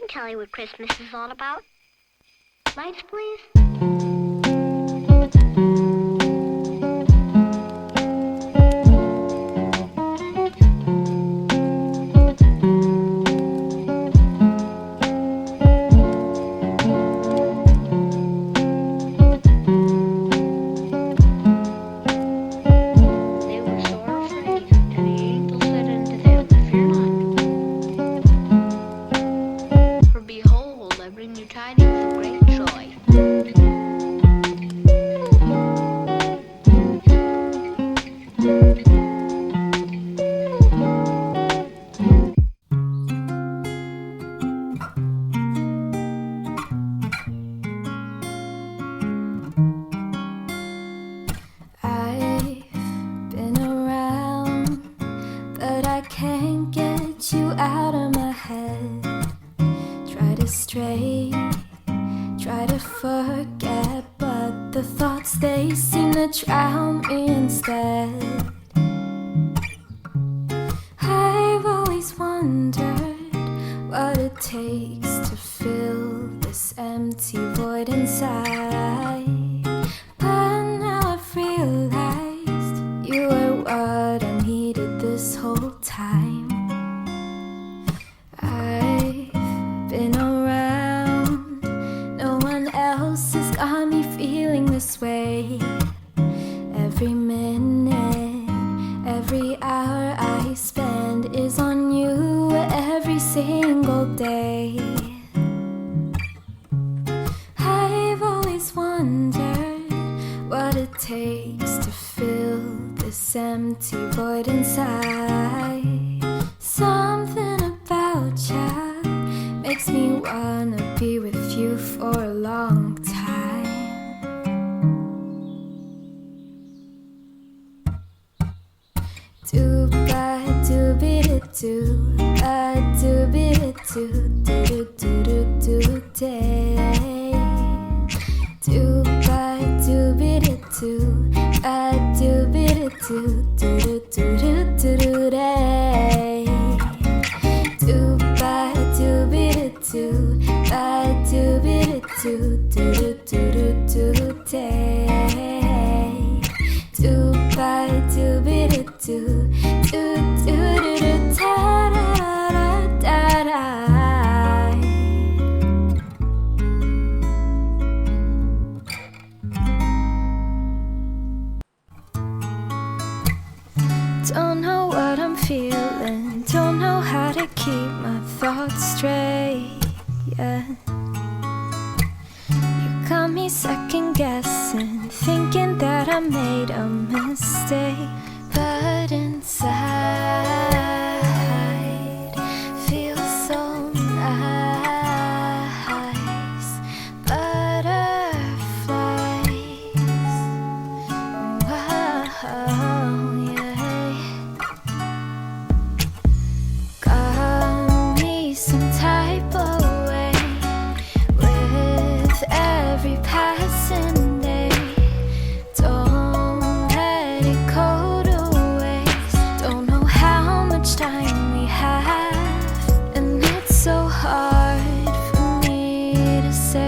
can tell you what Christmas is all about. Lights, please. Can't get you out of my head. Try to stray, try to forget, but the thoughts, they seem to drown me instead. I've always wondered what it takes to fill this empty void inside, but now I've realized you were what I needed this whole time. I've been around, no one else has got me feeling this way. Every minute, every hour I spend is on you every single day. I've always wondered what it takes to fill this empty void inside. Something about you makes me wanna be with you for a long time. Do ba do be do ba do be do do do do do day. Do ba do be do ba do be do do do do do do day. Do ba do be do ba do be do do do do do day. Do ba do be do do do do do da da da da. Don't know what I'm feeling, don't know how to keep my thoughts straight, yeah. You got me second guessing, thinking that I made a mistake, but inside feels so nice. Butterflies, wow, yeah. Got me some type of way with every passing day. Don't let it go to waste. Don't know how much time we have, and it's so hard for me to say.